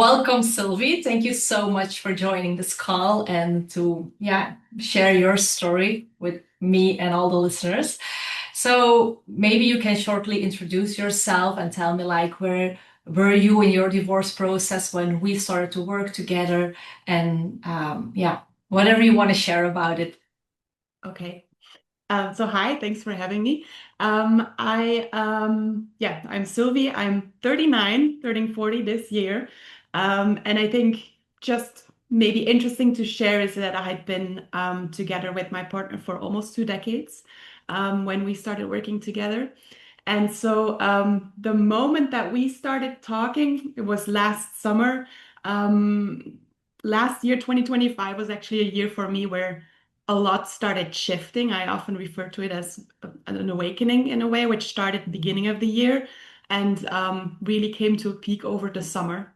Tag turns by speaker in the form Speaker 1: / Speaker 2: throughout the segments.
Speaker 1: Welcome, Sylvie. Thank you so much for joining this call and to share your story with me and all the listeners. So maybe you can shortly introduce yourself and tell me like where were you in your divorce process when we started to work together and whatever you want to share about it.
Speaker 2: Okay. So hi, thanks for having me. I'm Sylvie. I'm 39, turning 40 this year. And I think just maybe interesting to share is that I had been together with my partner for almost 2 decades when we started working together. And so the moment that we started talking, it was last summer. Um, Last year, 2025, was actually a year for me where a lot started shifting. I often refer to it as an awakening in a way, which started at the beginning of the year and really came to a peak over the summer,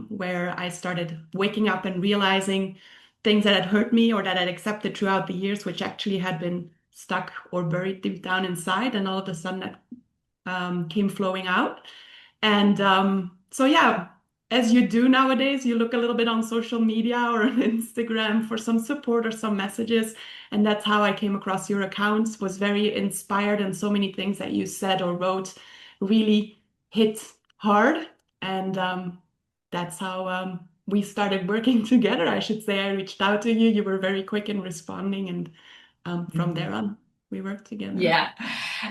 Speaker 2: where I started waking up and realizing things that had hurt me or that I'd accepted throughout the years, which actually had been stuck or buried deep down inside. And all of a sudden, that came flowing out. And yeah, as you do nowadays, you look a little bit on social media or on Instagram for some support or some messages. And that's how I came across your accounts, was very inspired, and so many things that you said or wrote really hit hard. And that's how we started working together. I should say I reached out to you. You were very quick in responding. And from there on, we worked together.
Speaker 1: Yeah.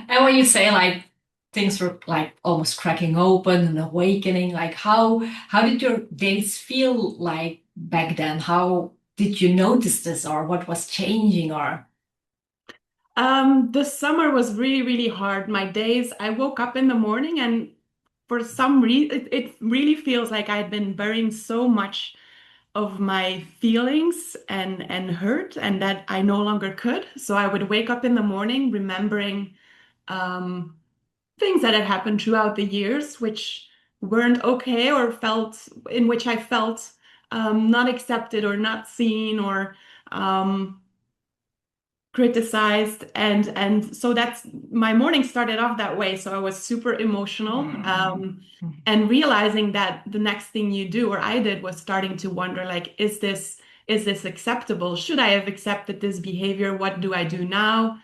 Speaker 1: And when you say like things were like almost cracking open and awakening, like how did your days feel like back then? How did you notice this or what was changing or
Speaker 2: The summer was really, really hard. My days, I woke up in the morning and for some reason, it really feels like I'd been burying so much of my feelings and hurt, and that I no longer could. So I would wake up in the morning remembering um, things that had happened throughout the years, which weren't okay or felt in which I felt not accepted or not seen or um, criticized, and so that's my morning started off that way. So I was super emotional, and realizing that the next thing you do, or I did, was starting to wonder, like, is this acceptable? Should I have accepted this behavior? What do I do now?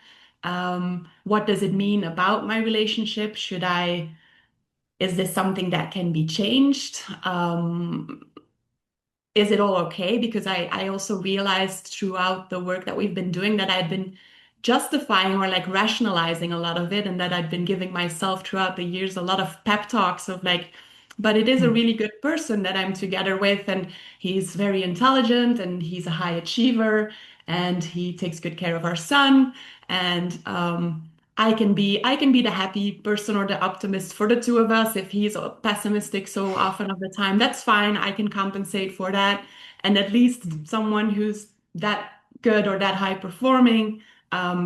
Speaker 2: What does it mean about my relationship? Is this something that can be changed? Is it all okay? Because I also realized throughout the work that we've been doing that I'd been justifying or like rationalizing a lot of it, and that I'd been giving myself throughout the years a lot of pep talks of like, but it is a really good person that I'm together with, and he's very intelligent, and he's a high achiever, and he takes good care of our son, and I can be the happy person or the optimist for the two of us. If he's pessimistic so often of the time, that's fine. I can compensate for that. And at least someone who's that good or that high performing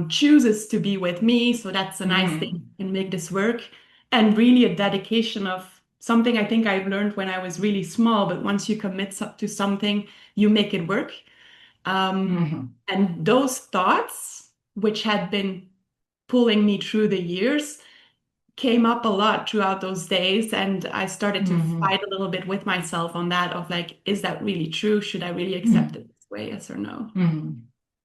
Speaker 2: chooses to be with me. So that's a nice thing and make this work. And really a dedication of something I think I've learned when I was really small, but once you commit to something, you make it work. And those thoughts, which had been pulling me through the years, came up a lot throughout those days. And I started to fight a little bit with myself on that of like, is that really true? Should I really accept it this way? Yes or no?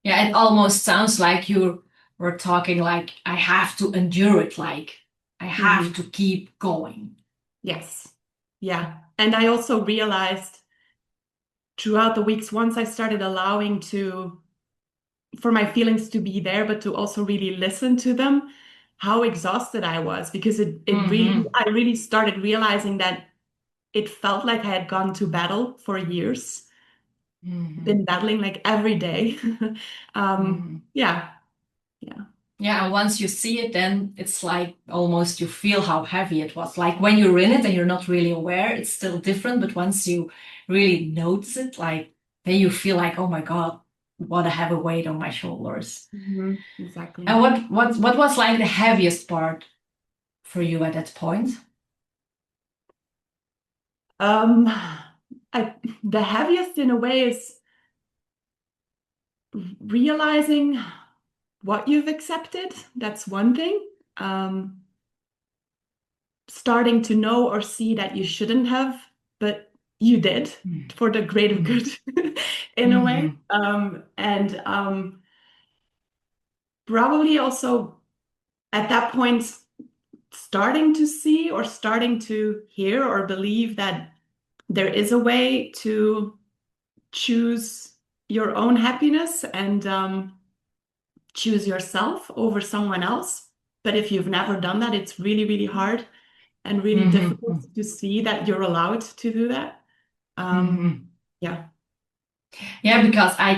Speaker 1: Yeah, it almost sounds like you were talking like I have to endure it, like I have
Speaker 2: Mhm.
Speaker 1: to keep going.
Speaker 2: Yes. Yeah. And I also realized throughout the weeks, once I started allowing for my feelings to be there, but to also really listen to them, how exhausted I was, because I really started realizing that it felt like I had gone to battle for years, been battling like every day. Yeah, yeah.
Speaker 1: Yeah, and once you see it, then it's like almost you feel how heavy it was. Like when you're in it and you're not really aware, it's still different. But once you really notice it, like then you feel like, oh my God, what a heavy weight on my shoulders. And
Speaker 2: Exactly.
Speaker 1: what was like the heaviest part for you at that point?
Speaker 2: Um, the heaviest in a way is realizing what you've accepted. That's one thing. Starting to know or see that you shouldn't have, but you did
Speaker 1: Mm.
Speaker 2: for the greater
Speaker 1: Mm.
Speaker 2: good in a way.
Speaker 1: Mhm.
Speaker 2: And probably also at that point, starting to see or starting to hear or believe that there is a way to choose your own happiness and choose yourself over someone else. But if you've never done that, it's really, really hard and really
Speaker 1: Mhm.
Speaker 2: difficult to see that you're allowed to do that. Um,
Speaker 1: Mhm.
Speaker 2: yeah.
Speaker 1: Yeah, because I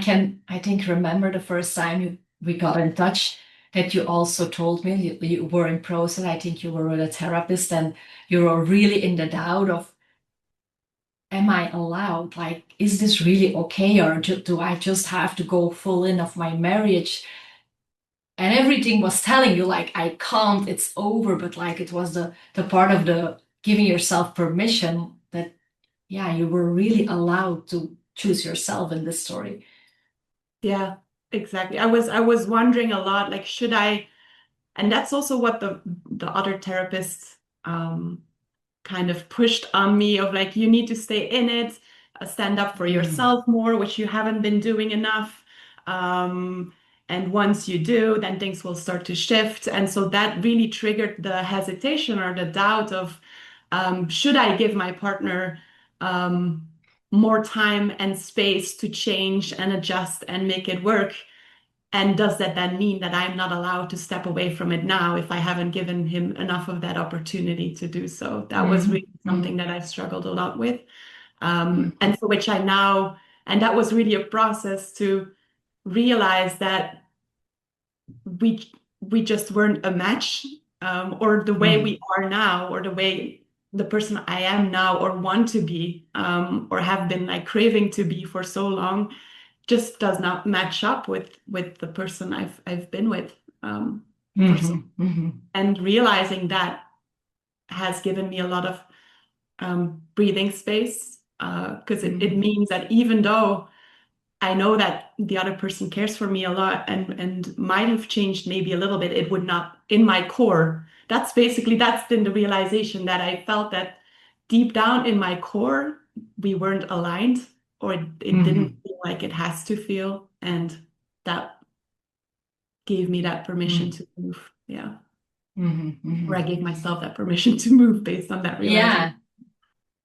Speaker 1: think, remember the first time we got in touch that you also told me you were in process. I think you were with a therapist and you were really in the doubt of, am I allowed? Like, is this really okay? Or do I just have to go full in of my marriage? And everything was telling you like, I can't, it's over. But like, it was the part of the giving yourself permission that, yeah, you were really allowed to choose yourself in this story.
Speaker 2: Yeah, exactly. I was wondering a lot, like, should I, and that's also what the other therapists kind of pushed on me of like, you need to stay in it, stand up for
Speaker 1: Mm.
Speaker 2: yourself more, which you haven't been doing enough. Um, and once you do, then things will start to shift. And so that really triggered the hesitation or the doubt of, should I give my partner um, more time and space to change and adjust and make it work? And does that then mean that I'm not allowed to step away from it now if I haven't given him enough of that opportunity to do so? That was
Speaker 1: Mhm.
Speaker 2: really something
Speaker 1: Mhm.
Speaker 2: that I struggled a lot with.
Speaker 1: Mhm.
Speaker 2: And for which I now, and that was really a process to realize that we just weren't a match, or the way
Speaker 1: Mhm.
Speaker 2: we are now, or the way the person I am now, or want to be, or have been like craving to be for so long, just does not match up with the person I've been with for so.
Speaker 1: Mhm. Mhm.
Speaker 2: And realizing that has given me a lot of breathing space, because it
Speaker 1: Mhm.
Speaker 2: means that even though I know that the other person cares for me a lot and might have changed maybe a little bit, it would not in my core. That's been the realization that I felt that deep down in my core, we weren't aligned, or it didn't
Speaker 1: Mhm.
Speaker 2: feel like it has to feel. And that gave me that permission
Speaker 1: Mhm.
Speaker 2: to move. Yeah.
Speaker 1: Mhm.
Speaker 2: Or I
Speaker 1: Mhm.
Speaker 2: gave myself that permission to move based on that realization.
Speaker 1: Yeah,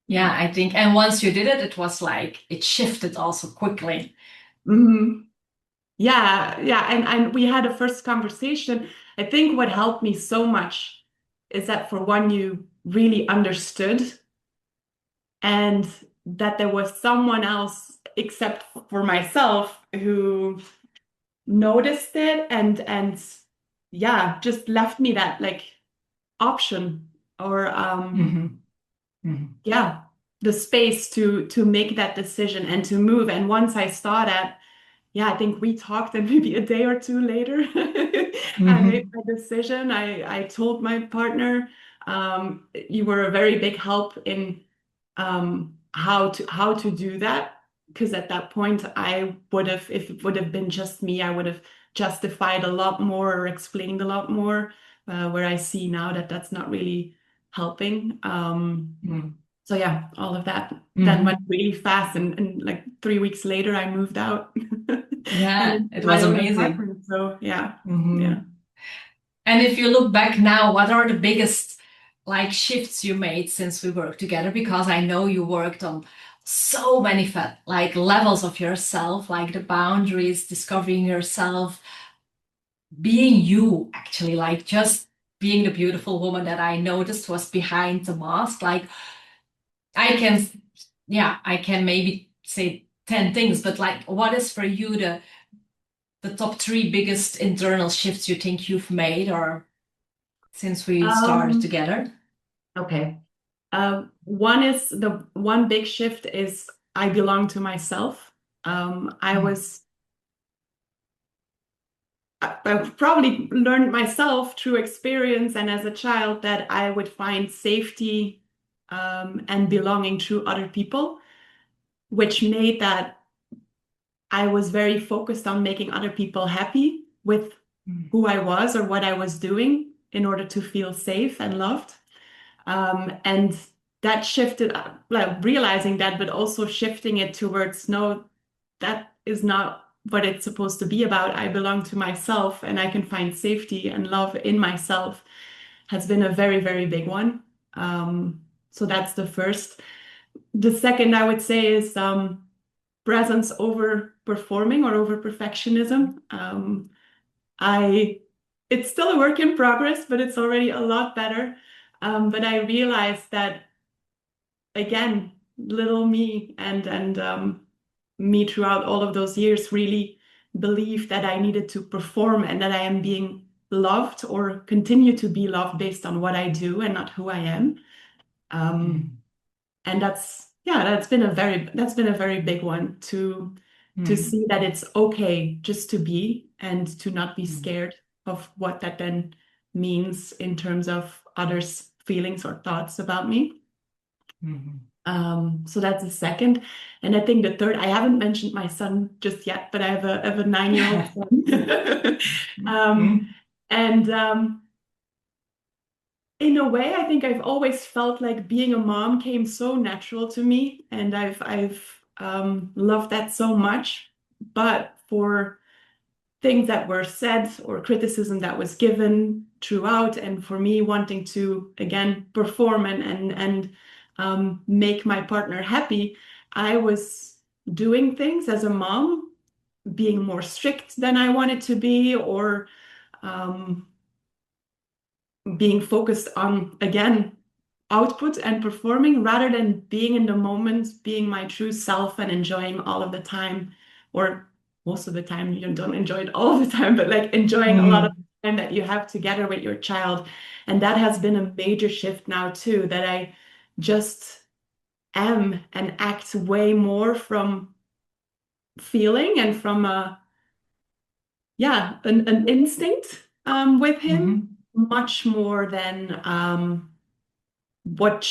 Speaker 1: yeah, I think. And once you did it, it was like it shifted also quickly.
Speaker 2: Mhm. Yeah, yeah, and we had a first conversation. I think what helped me so much is that for one, you really understood, and that there was someone else except for myself who noticed it and yeah, just left me that like option or
Speaker 1: Mhm. Mhm.
Speaker 2: yeah, the space to make that decision and to move. And once I saw that, yeah, I think we talked and maybe a day or two later, I made
Speaker 1: Mhm.
Speaker 2: my decision. I told my partner, you were a very big help in how to do that. Because at that point, I would have, if it would have been just me, I would have justified a lot more or explained a lot more, where I see now that that's not really helping.
Speaker 1: Mhm.
Speaker 2: So yeah, all of that then went
Speaker 1: Mhm.
Speaker 2: really fast, and like 3 weeks later, I moved out and
Speaker 1: Yeah,
Speaker 2: into
Speaker 1: it
Speaker 2: my
Speaker 1: was
Speaker 2: own
Speaker 1: amazing.
Speaker 2: apartment. So yeah, yeah.
Speaker 1: Mhm. And if you look back now, what are the biggest like shifts you made since we worked together? Because I know you worked on so many like levels of yourself, like the boundaries, discovering yourself, being you actually, like just being the beautiful woman that I noticed was behind the mask. Like I can, yeah, I can maybe say 10 things, but like what is for you the top three biggest internal shifts you think you've made or since we started
Speaker 2: Um,
Speaker 1: together?
Speaker 2: okay. One is the one big shift is I belong to myself. I
Speaker 1: Mm.
Speaker 2: was I probably learned myself through experience and as a child that I would find safety and belonging through other people, which made that I was very focused on making other people happy with
Speaker 1: Mm.
Speaker 2: who I was or what I was doing in order to feel safe and loved. And that shifted, like realizing that, but also shifting it towards, no, that is not what it's supposed to be about. I belong to myself and I can find safety and love in myself has been a very, very big one. So that's the first. The second I would say is presence over performing or over perfectionism. I it's still a work in progress, but it's already a lot better. But I realized that again, little me and me throughout all of those years really believed that I needed to perform and that I am being loved or continue to be loved based on what I do and not who I am. Um, and that's been a very big one to
Speaker 1: Mm.
Speaker 2: see that it's okay just to be and to not be
Speaker 1: Mm.
Speaker 2: scared of what that then means in terms of others' feelings or thoughts about me.
Speaker 1: Mm.
Speaker 2: So that's the second. And I think the third, I haven't mentioned my son just yet, but I have a 9-year-old son. Um,
Speaker 1: Mm.
Speaker 2: and in a way, I think I've always felt like being a mom came so natural to me, and I've loved that so much. But for things that were said or criticism that was given throughout, and for me wanting to again perform and make my partner happy, I was doing things as a mom, being more strict than I wanted to be, or um, being focused on again output and performing rather than being in the moment, being my true self and enjoying all of the time, or most of the time. You don't enjoy it all the time, but like enjoying a lot of
Speaker 1: Mm.
Speaker 2: the time that you have together with your child. And that has been a major shift now too, that I just am and act way more from feeling and from a yeah, an instinct with him,
Speaker 1: Mm.
Speaker 2: much more than what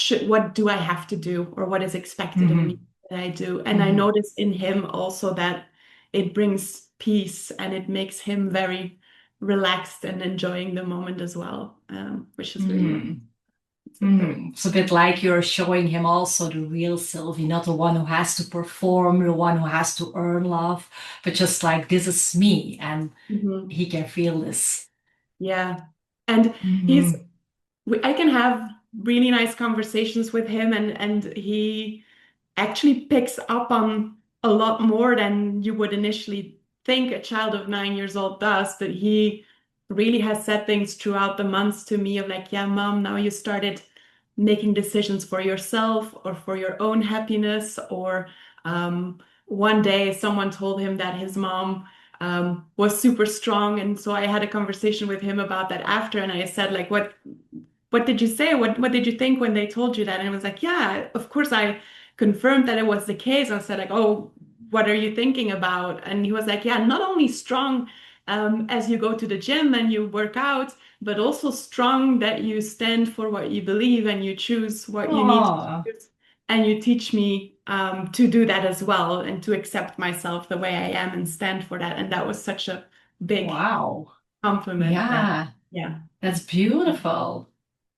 Speaker 2: do I have to do or what is expected of me
Speaker 1: Mm.
Speaker 2: that I do. And I
Speaker 1: Mm.
Speaker 2: notice in him also that it brings peace and it makes him very relaxed and enjoying the moment as well, which is really nice.
Speaker 1: Mm.
Speaker 2: It's a third.
Speaker 1: It's a bit like you're showing him also the real Sylvie, not the one who has to perform, the one who has to earn love, but just like this is me and
Speaker 2: Mhm.
Speaker 1: he can feel this.
Speaker 2: Yeah. And he's
Speaker 1: Mm.
Speaker 2: I can have really nice conversations with him and he actually picks up on a lot more than you would initially think a child of 9 years old does. But he really has said things throughout the months to me of like, yeah, mom, now you started making decisions for yourself or for your own happiness. Or one day someone told him that his mom was super strong. And so I had a conversation with him about that after, and I said, like, what did you say? What did you think when they told you that? And it was like, yeah, of course I confirmed that it was the case. I said like, oh, what are you thinking about? And he was like, yeah, not only strong as you go to the gym and you work out, but also strong that you stand for what you believe and you choose what you need to
Speaker 1: Oh,
Speaker 2: choose. And you teach me to do that as well and to accept myself the way I am and stand for that. And that was such a big
Speaker 1: wow.
Speaker 2: compliment that,
Speaker 1: Yeah,
Speaker 2: yeah.
Speaker 1: that's beautiful.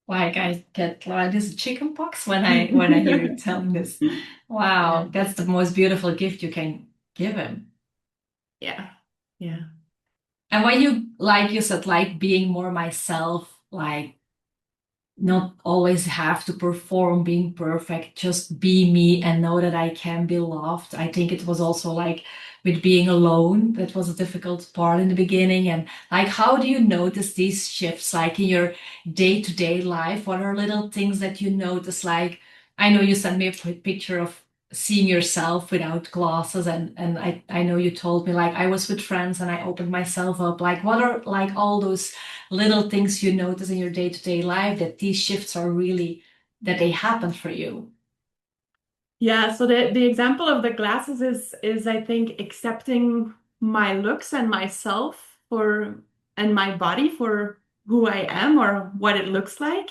Speaker 1: Like I get like this chicken pox when I hear you telling this.
Speaker 2: Yeah.
Speaker 1: Wow, that's the most beautiful gift you can give him.
Speaker 2: Yeah. Yeah.
Speaker 1: And when you, like you said, like being more myself, like not always have to perform being perfect, just be me and know that I can be loved. I think it was also like with being alone, that was a difficult part in the beginning. And like, how do you notice these shifts, like in your day-to-day life? What are little things that you notice? Like, I know you sent me a picture of seeing yourself without glasses, and I know you told me like I was with friends and I opened myself up. Like, what are like all those little things you notice in your day-to-day life that these shifts are really that they happen for you?
Speaker 2: Yeah, so the example of the glasses is I think accepting my looks and myself for and my body for who I am or what it looks like.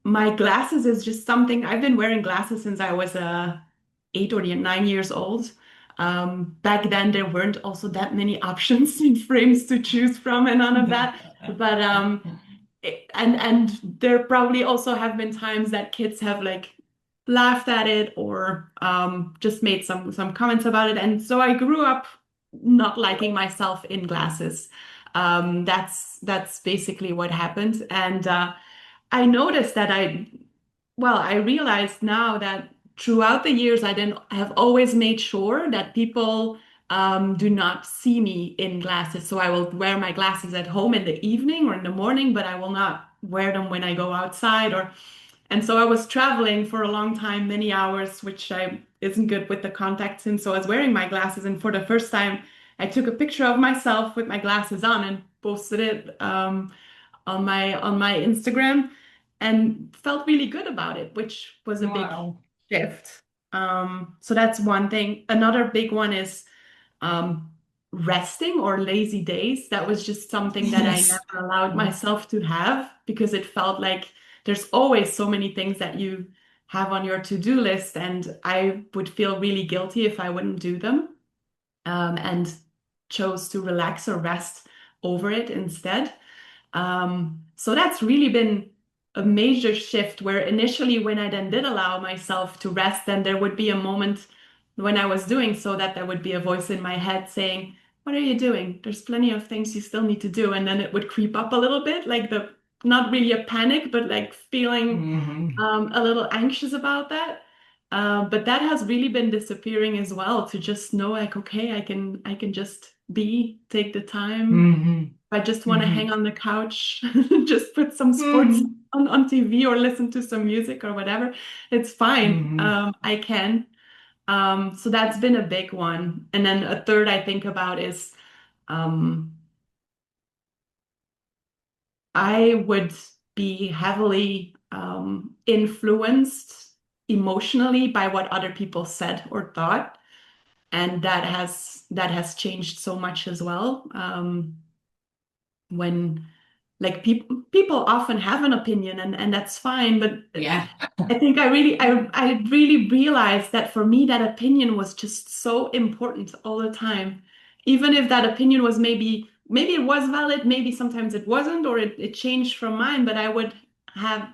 Speaker 2: My glasses is just something I've been wearing glasses since I was 8 or 9 years old. Back then there weren't also that many options and frames to choose from and none of that. But and there probably also have been times that kids have like laughed at it or just made some comments about it. And so I grew up not liking myself in glasses. That's basically what happened. And I noticed that I realized now that throughout the years, I have always made sure that people do not see me in glasses. So I will wear my glasses at home in the evening or in the morning, but I will not wear them when I go outside or and so I was traveling for a long time, many hours, which I isn't good with the contacts in. So I was wearing my glasses, and for the first time, I took a picture of myself with my glasses on and posted it on my Instagram, and felt really good about it, which was a big
Speaker 1: Wow.
Speaker 2: shift. So that's one thing. Another big one is um, resting or lazy days. That was just something that I
Speaker 1: Yes.
Speaker 2: never allowed myself to have because it felt like there's always so many things that you have on your to-do list, and I would feel really guilty if I wouldn't do them, and chose to relax or rest over it instead. So that's really been a major shift where initially when I then did allow myself to rest, then there would be a moment when I was doing so that there would be a voice in my head saying, "What are you doing? There's plenty of things you still need to do." And then it would creep up a little bit, like not really a panic, but like feeling
Speaker 1: Hmm.
Speaker 2: a little anxious about that. But that has really been disappearing as well, to just know like, okay, I can just take the time.
Speaker 1: Hmm.
Speaker 2: I just want to hang
Speaker 1: Hmm.
Speaker 2: on the couch, just put some sports
Speaker 1: Hmm.
Speaker 2: on TV or listen to some music or whatever. It's fine.
Speaker 1: Hmm.
Speaker 2: I can. So that's been a big one. And then a third I think about is um, I would be heavily influenced emotionally by what other people said or thought. And that has changed so much as well. When like people often have an opinion, and that's fine, but
Speaker 1: Yeah.
Speaker 2: I think I really realized that for me that opinion was just so important all the time, even if that opinion was maybe it was valid, maybe sometimes it wasn't, or it changed from mine, but I would have,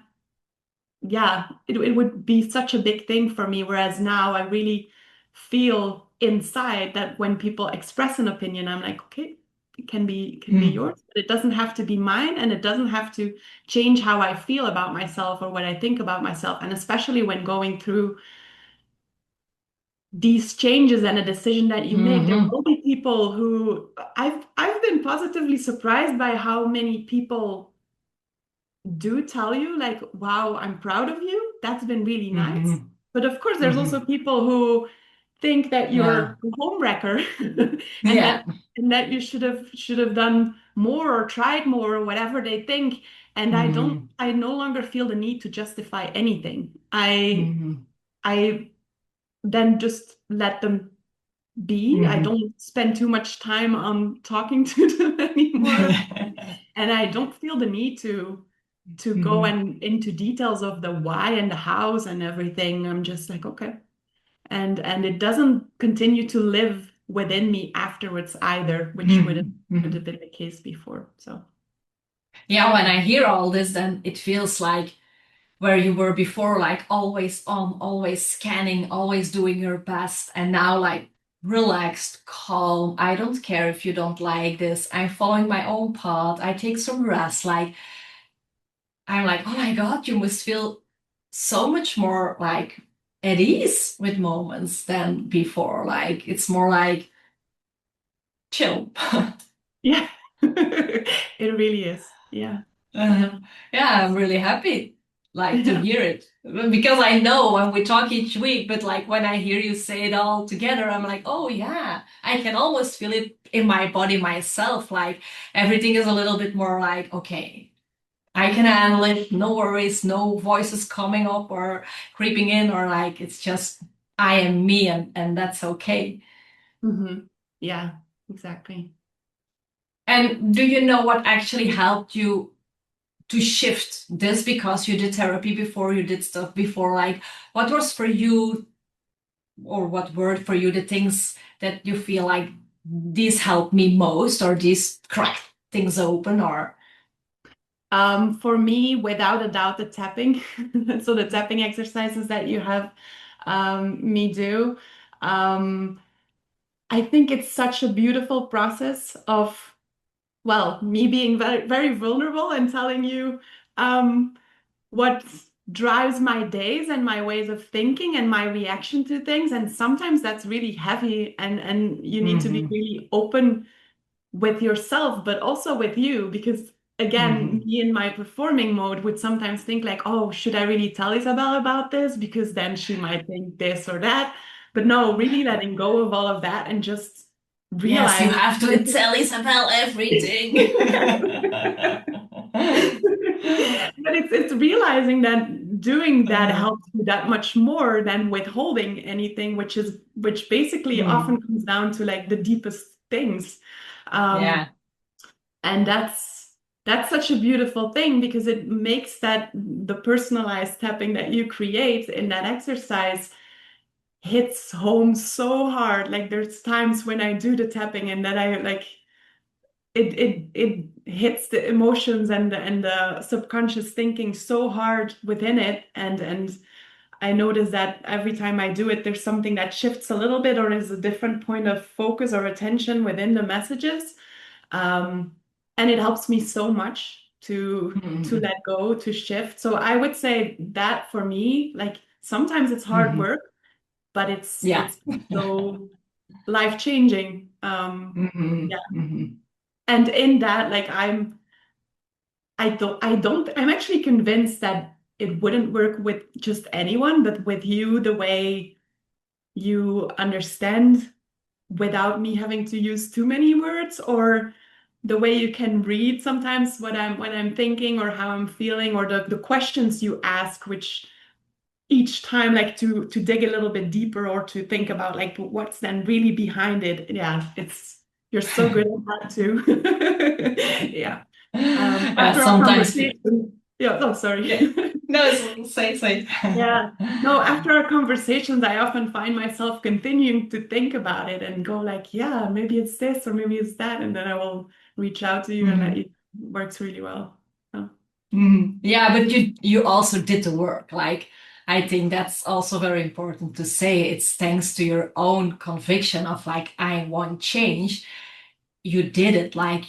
Speaker 2: yeah, it would be such a big thing for me. Whereas now I really feel inside that when people express an opinion, I'm like, okay, it can be
Speaker 1: Mm.
Speaker 2: yours, but it doesn't have to be mine, and it doesn't have to change how I feel about myself or what I think about myself. And especially when going through these changes and a decision that you make, there
Speaker 1: Hmm.
Speaker 2: will be people who I've been positively surprised by how many people do tell you like, wow, I'm proud of you. That's been really nice.
Speaker 1: Hmm.
Speaker 2: But of course, there's also
Speaker 1: Hmm.
Speaker 2: people who think that
Speaker 1: Yeah.
Speaker 2: you're a homewrecker and
Speaker 1: Yeah.
Speaker 2: that you should have done more or tried more or whatever they think. And
Speaker 1: Hmm.
Speaker 2: I no longer feel the need to justify anything. I then just let them be. I
Speaker 1: Hmm.
Speaker 2: don't spend too much time on talking to them anymore. And I don't feel the need to go
Speaker 1: Hmm.
Speaker 2: and into details of the why and the hows and everything. I'm just like, okay. And it doesn't continue to live within me afterwards either, which would have
Speaker 1: Hmm.
Speaker 2: been the case before. So
Speaker 1: Yeah, when I hear all this, then it feels like where you were before, like always on, always scanning, always doing your best, and now like relaxed, calm. I don't care if you don't like this. I'm following my own path. I take some rest. Like I'm like, oh my God, you must feel so much more like at ease with moments than before. Like it's more like chill.
Speaker 2: yeah, it really is. Yeah.
Speaker 1: Uh, yeah, I'm really happy like to
Speaker 2: Yeah.
Speaker 1: hear it because I know when we talk each week, but like when I hear you say it all together, I'm like, oh yeah, I can almost feel it in my body myself. Like everything is a little bit more like, okay, I can handle it, no worries, no voices coming up or creeping in, or like it's just I am me and that's okay.
Speaker 2: Hmm. Yeah, exactly.
Speaker 1: And do you know what actually helped you to shift this because you did therapy before, you did stuff before? Like, what was for you, or what were for you the things that you feel like these helped me most, or these cracked things open, or?
Speaker 2: For me, without a doubt, the tapping. So the tapping exercises that you have me do. Um, I think it's such a beautiful process of, well, me being very, very vulnerable and telling you what drives my days and my ways of thinking and my reaction to things. And sometimes that's really heavy, and you need to be
Speaker 1: Hmm.
Speaker 2: really open with yourself, but also with you, because again,
Speaker 1: Hmm.
Speaker 2: me in my performing mode would sometimes think like, oh, should I really tell Isabel about this? Because then she might think this or that. But no, really letting go of all of that and just
Speaker 1: Yes, you
Speaker 2: realize
Speaker 1: have to
Speaker 2: that
Speaker 1: tell Isabel everything.
Speaker 2: but it's realizing that doing that
Speaker 1: Uh,
Speaker 2: helps you that much more than withholding anything, which basically often
Speaker 1: mm,
Speaker 2: comes down to like the deepest things. Um,
Speaker 1: yeah.
Speaker 2: and that's such a beautiful thing, because it makes that the personalized tapping that you create in that exercise hits home so hard. Like there's times when I do the tapping and that I like it hits the emotions and the subconscious thinking so hard within it, and I notice that every time I do it, there's something that shifts a little bit or is a different point of focus or attention within the messages. Um, and it helps me so much to
Speaker 1: Hmm.
Speaker 2: let go, to shift. So I would say that for me, like sometimes it's hard
Speaker 1: Hmm.
Speaker 2: work, but
Speaker 1: Yeah.
Speaker 2: it's so life-changing.
Speaker 1: Hmm.
Speaker 2: Yeah.
Speaker 1: Hmm.
Speaker 2: And in that, like I'm actually convinced that it wouldn't work with just anyone, but with you, the way you understand without me having to use too many words, or the way you can read sometimes what I'm thinking or how I'm feeling, or the questions you ask, which each time like to dig a little bit deeper or to think about like what's then really behind it. Yeah, it's you're so good at that too. Yeah.
Speaker 1: Yeah,
Speaker 2: After our
Speaker 1: sometimes.
Speaker 2: conversation, yeah, oh, sorry.
Speaker 1: Yeah. No, say.
Speaker 2: Yeah. No, after our conversations, I often find myself continuing to think about it and go like, yeah, maybe it's this or maybe it's that. And then I will reach out to you and that
Speaker 1: Mhm.
Speaker 2: it works really well. So,
Speaker 1: Mhm. Yeah, but you also did the work. Like, I think that's also very important to say. It's thanks to your own conviction of like, I want change. You did it. Like,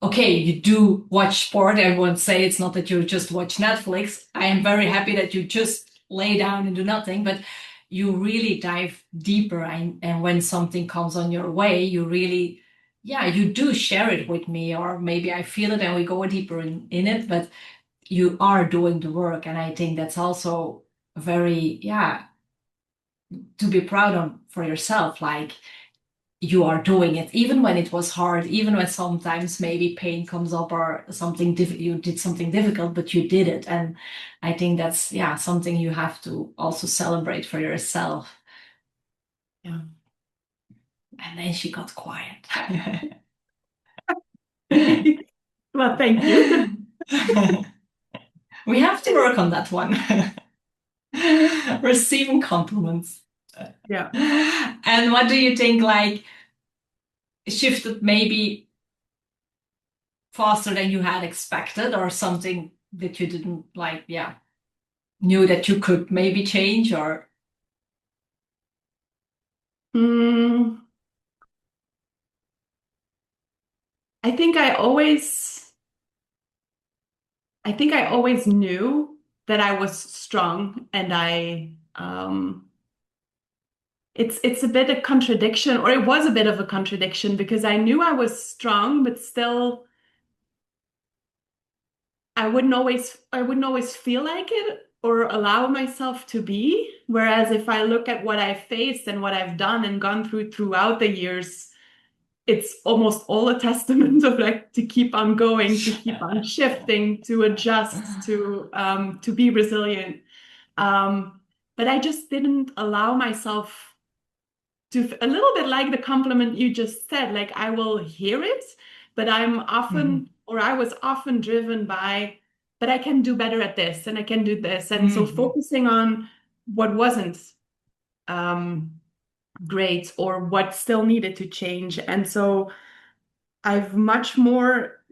Speaker 1: okay, you do watch sport. I won't say it's not that you just watch Netflix. I am very happy that you just lay down and do nothing, but you really dive deeper. And when something comes on your way, you really, yeah, you do share it with me, or maybe I feel it and we go deeper in it, but you are doing the work. And I think that's also very, yeah, to be proud of for yourself. Like, you are doing it, even when it was hard, even when sometimes maybe pain comes up or something you did something difficult, but you did it. And I think that's, yeah, something you have to also celebrate for yourself.
Speaker 2: yeah.
Speaker 1: And then she got quiet.
Speaker 2: Well, thank you.
Speaker 1: We have to work on that one. Receiving compliments.
Speaker 2: Yeah.
Speaker 1: And what do you think, like, shifted maybe faster than you had expected, or something that you didn't like, yeah, knew that you could maybe change, or
Speaker 2: Mm, I think I always knew that I was strong, and it's a bit of contradiction, or it was a bit of a contradiction, because I knew I was strong, but still I wouldn't always feel like it or allow myself to be. Whereas if I look at what I've faced and what I've done and gone through throughout the years, it's almost all a testament of like to keep on going, to keep on shifting, to adjust, to be resilient. Um, but I just didn't allow myself to a little bit like the compliment you just said, like I will hear it, but
Speaker 1: Mhm.
Speaker 2: I was often driven by, but I can do better at this and I can do this. And so
Speaker 1: Mhm.
Speaker 2: focusing on what wasn't um, great or what still needed to change. And so I've much more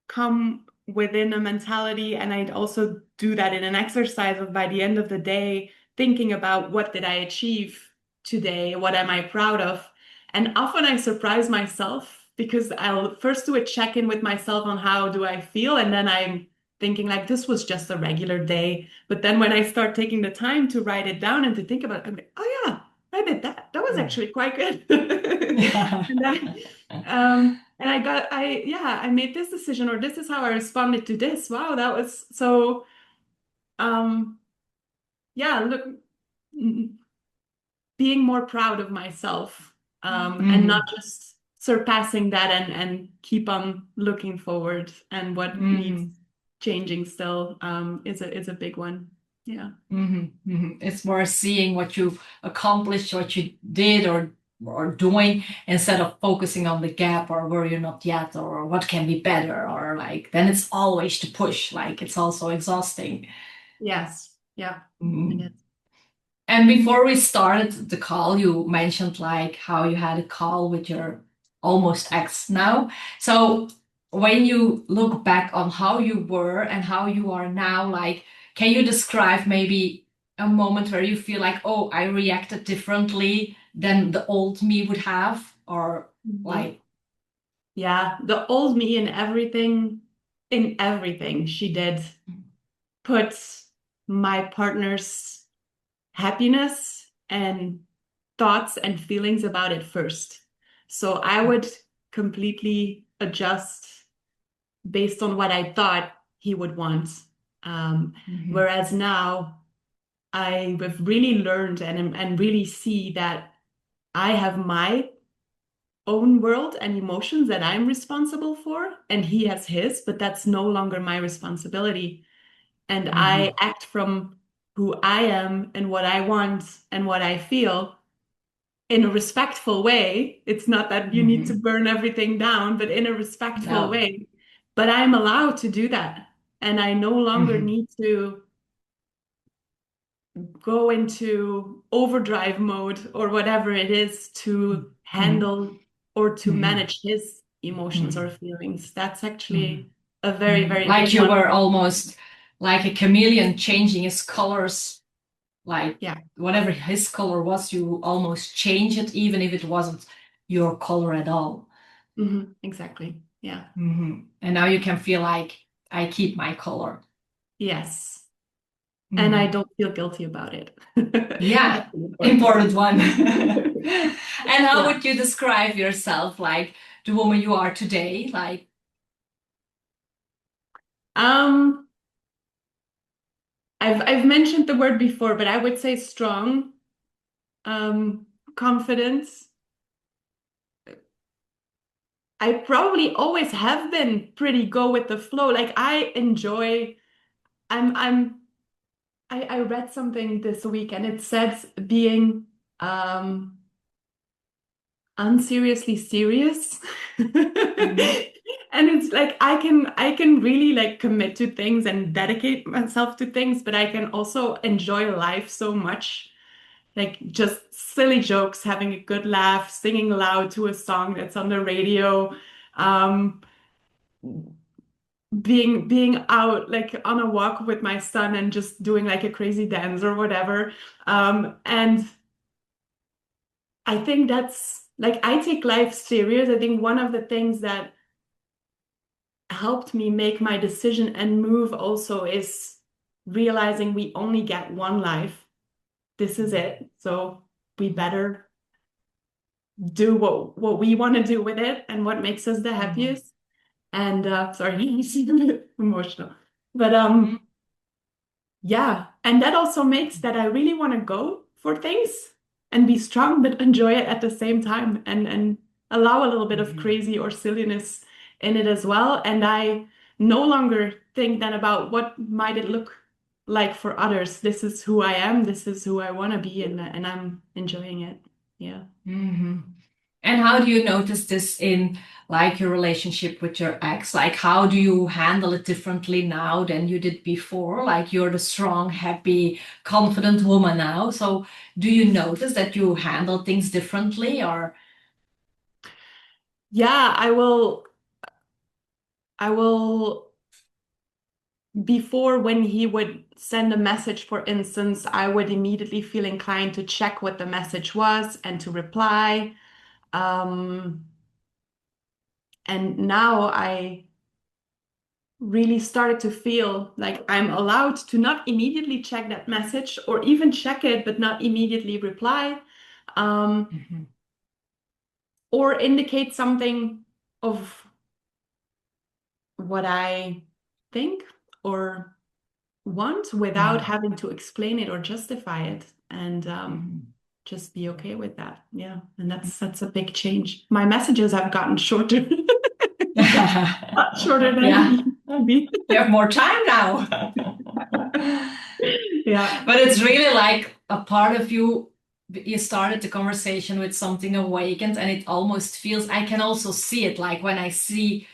Speaker 2: come within a mentality, and I'd also do that in an exercise of by the end of the day, thinking about what did I achieve today? What am I proud of? And often I surprise myself because I'll first do a check-in with myself on how do I feel, and then I'm thinking like this was just a regular day. But then when I start taking the time to write it down and to think about it, I'm like, oh yeah, I did that. That was
Speaker 1: Mm.
Speaker 2: actually quite good.
Speaker 1: Yeah.
Speaker 2: And and I made this decision, or this is how I responded to this. Wow, that was so, um, yeah, look, mm, being more proud of myself, and not
Speaker 1: Mhm.
Speaker 2: just surpassing that and keep on looking forward and what needs
Speaker 1: Mhm.
Speaker 2: changing still, is a big one. Yeah.
Speaker 1: Mhm. Mhm. It's more seeing what you accomplished, what you did or doing instead of focusing on the gap or where you're not yet or what can be better or like then it's always to push. Like it's also exhausting.
Speaker 2: Yes. Yeah. And
Speaker 1: Mhm.
Speaker 2: it's,
Speaker 1: And before we started the call, you mentioned like how you had a call with your almost ex now. So when you look back on how you were and how you are now, like, can you describe maybe a moment where you feel like, oh, I reacted differently than the old me would have? Or
Speaker 2: Mhm.
Speaker 1: like,
Speaker 2: Yeah, the old me in everything she did put my partner's happiness and thoughts and feelings about it first. So I would completely adjust based on what I thought he would want. Um,
Speaker 1: Mhm,
Speaker 2: Whereas now I have really learned and really see that I have my own world and emotions that I'm responsible for, and he has his, but that's no longer my responsibility. And I
Speaker 1: mhm,
Speaker 2: act from who I am and what I want and what I feel in a respectful way. It's not that you need to
Speaker 1: mhm.
Speaker 2: burn everything down, but in a respectful
Speaker 1: No.
Speaker 2: way. But I'm allowed to do that. And I no longer
Speaker 1: Mhm,
Speaker 2: need to go into overdrive mode or whatever it is to
Speaker 1: mhm,
Speaker 2: handle or to
Speaker 1: mhm,
Speaker 2: manage his emotions or
Speaker 1: mhm,
Speaker 2: feelings. That's
Speaker 1: mhm.
Speaker 2: actually a very,
Speaker 1: Mhm.
Speaker 2: very
Speaker 1: Like
Speaker 2: big
Speaker 1: you
Speaker 2: one.
Speaker 1: were almost like a chameleon changing his colors, like
Speaker 2: Yeah.
Speaker 1: whatever his color was, you almost change it, even if it wasn't your color at all.
Speaker 2: Exactly. Yeah.
Speaker 1: And now you can feel like I keep my color.
Speaker 2: Yes. And I
Speaker 1: Mhm.
Speaker 2: don't feel guilty about it.
Speaker 1: Yeah,
Speaker 2: That's an important
Speaker 1: important
Speaker 2: one.
Speaker 1: one. And how
Speaker 2: Yeah.
Speaker 1: would you describe yourself, like the woman you are today? Like,
Speaker 2: Um, I've mentioned the word before, but I would say strong, um, confidence. I probably always have been pretty go with the flow. Like I enjoy, I'm I read something this week and it says being um unseriously serious.
Speaker 1: mhm,
Speaker 2: And it's like I can really like commit to things and dedicate myself to things, but I can also enjoy life so much. Like just silly jokes, having a good laugh, singing loud to a song that's on the radio, um, being out like on a walk with my son and just doing like a crazy dance or whatever. And I think that's like I take life serious. I think one of the things that helped me make my decision and move also is realizing we only get one life. This is it. So we better do what we want to do with it and what makes us the
Speaker 1: mhm,
Speaker 2: happiest. And sorry, I seem a bit emotional. But
Speaker 1: mhm,
Speaker 2: yeah, and that also makes that I really want to go for things and be strong, but enjoy it at the same time and allow a little bit of
Speaker 1: mhm,
Speaker 2: crazy or silliness in it as well. And I no longer think then about what might it look like for others. This is who I am. This is who I want to be, and I'm enjoying it. Yeah.
Speaker 1: mhm. And how do you notice this in like your relationship with your ex? Like how do you handle it differently now than you did before? Like you're the strong, happy, confident woman now. So do you notice that you handle things differently or
Speaker 2: Yeah, I will. before, when he would send a message, for instance, I would immediately feel inclined to check what the message was and to reply. Um, and now I really started to feel like I'm allowed to not immediately check that message, or even check it but not immediately reply, um,
Speaker 1: Mhm.
Speaker 2: or indicate something of what I think or want without
Speaker 1: Mhm.
Speaker 2: having to explain it or justify it, and
Speaker 1: Mhm.
Speaker 2: just be okay with that. Yeah, and that's a big change. My messages have gotten shorter, not shorter than they
Speaker 1: Yeah,
Speaker 2: used to be.
Speaker 1: you have more time now.
Speaker 2: Yeah.
Speaker 1: But it's really like a part of you. You started the conversation with something awakened, and it almost feels, I can also see it like when I see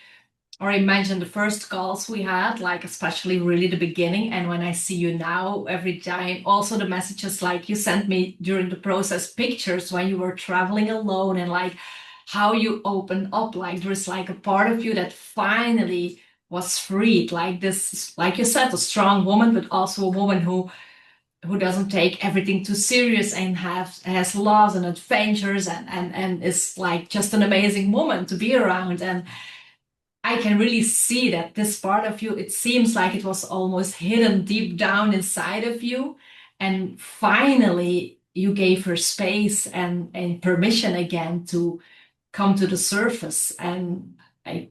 Speaker 1: or imagine the first calls we had, like especially really the beginning, and when I see you now every time, also the messages like you sent me during the process, pictures when you were traveling alone, and like how you opened up, like there's like a part of you that finally was freed, like this, like you said, a strong woman, but also a woman who doesn't take everything too serious and has loves and adventures, and is like just an amazing woman to be around. And I can really see that this part of you, it seems like it was almost hidden deep down inside of you. And finally, you gave her space and permission again to come to the surface. And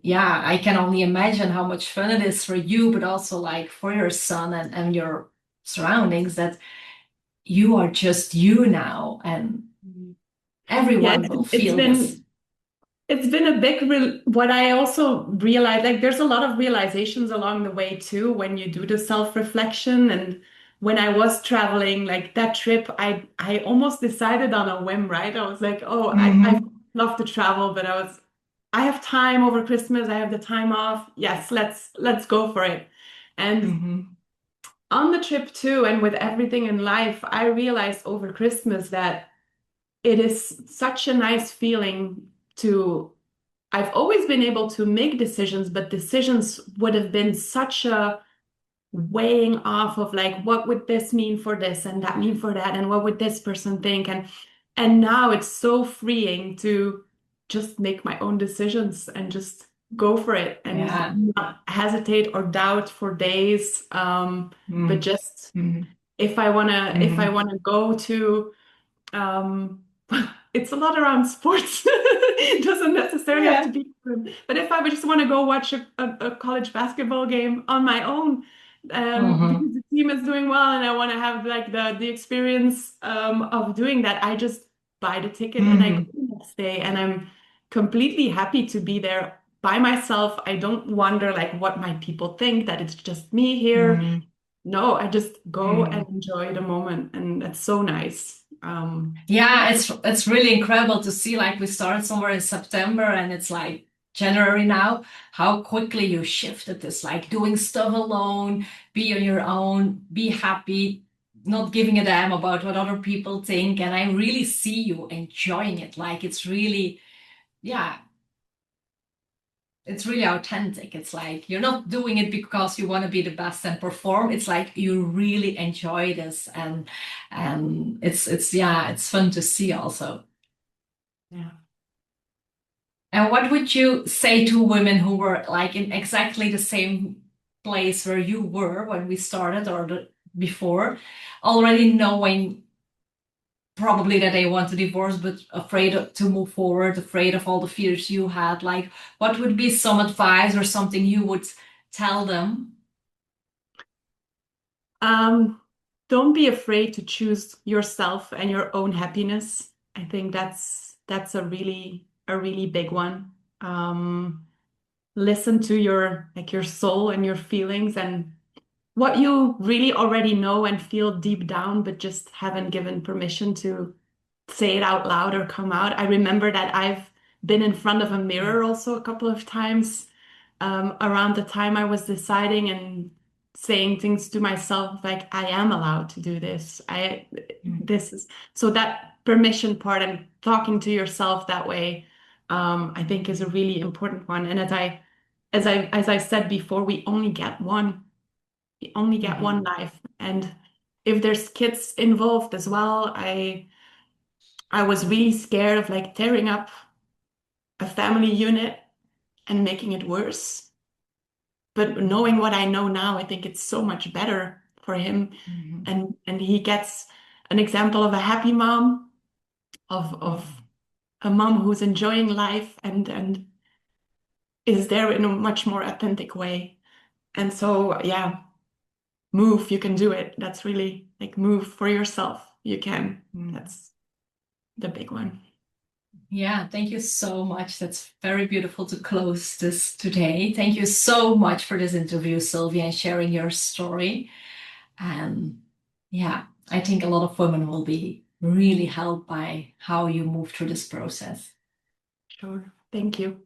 Speaker 1: yeah, I can only imagine how much fun it is for you, but also like for your son and your surroundings, that you are just you now, and
Speaker 2: Yeah,
Speaker 1: everyone will
Speaker 2: it's
Speaker 1: feel this.
Speaker 2: been it's been a big what I also realized, like there's a lot of realizations along the way too when you do the self-reflection. And when I was traveling, like that trip, I almost decided on a whim, right? I was like, oh, I
Speaker 1: Mm-hmm.
Speaker 2: love to travel, but I have time over Christmas, I have the time off. Yes, let's go for it. And
Speaker 1: Mm-hmm.
Speaker 2: on the trip too, and with everything in life, I realized over Christmas that it is such a nice feeling to I've always been able to make decisions, but decisions would have been such a weighing off of like, what would this mean for this and that mean for that, and what would this person think? And now it's so freeing to just make my own decisions and just go for it and
Speaker 1: Yeah.
Speaker 2: not hesitate or doubt for days. But just
Speaker 1: Mm-hmm.
Speaker 2: if I
Speaker 1: Mm-hmm.
Speaker 2: wanna go to um, it's a lot around sports. It doesn't necessarily have to
Speaker 1: Yeah.
Speaker 2: be good. But if I would just want to go watch a college basketball game on my own,
Speaker 1: Mm-hmm.
Speaker 2: because the team is doing well and I want to have like the experience of doing that, I just buy the ticket and I go
Speaker 1: Mm-hmm.
Speaker 2: the next day, and I'm completely happy to be there by myself. I don't wonder like what might people think, that it's just me here.
Speaker 1: Mm-hmm.
Speaker 2: No, I just go
Speaker 1: Mm-hmm.
Speaker 2: and enjoy the moment, and that's so nice.
Speaker 1: Yeah,
Speaker 2: Yeah.
Speaker 1: it's really incredible to see, like we started somewhere in September and it's like January now, how quickly you shifted this, like doing stuff alone, be on your own, be happy, not giving a damn about what other people think. And I really see you enjoying it. Like it's really, yeah, it's really authentic. It's like you're not doing it because you want to be the best and perform. It's like you really enjoy this, and it's yeah, it's fun to see also.
Speaker 2: Yeah.
Speaker 1: And what would you say to women who were like in exactly the same place where you were when we started or before, already knowing probably that they want to divorce, but afraid to move forward, afraid of all the fears you had? Like, what would be some advice or something you would tell them?
Speaker 2: Um, don't be afraid to choose yourself and your own happiness. I think that's a really big one. Listen to your like your soul and your feelings and what you really already know and feel deep down, but just haven't given permission to say it out loud or come out. I remember that I've been in front of a mirror also a couple of times around the time I was deciding and saying things to myself like, I am allowed to do this.
Speaker 1: Mm.
Speaker 2: This is so that permission part and talking to yourself that way, I think is a really important one. And as I said before, we only get one. You only get one life. And if there's kids involved as well, I was really scared of like tearing up a family unit and making it worse. But knowing what I know now, I think it's so much better for him. And he gets an example of a happy mom, of a mom who's enjoying life and is there in a much more authentic way. And so, yeah, move, you can do it. That's really like move for yourself. You can. That's the big one.
Speaker 1: Yeah, thank you so much. That's very beautiful to close this today. Thank you so much for this interview, Sylvia, and sharing your story. And yeah, I think a lot of women will be really helped by how you move through this process.
Speaker 2: Sure. Thank you.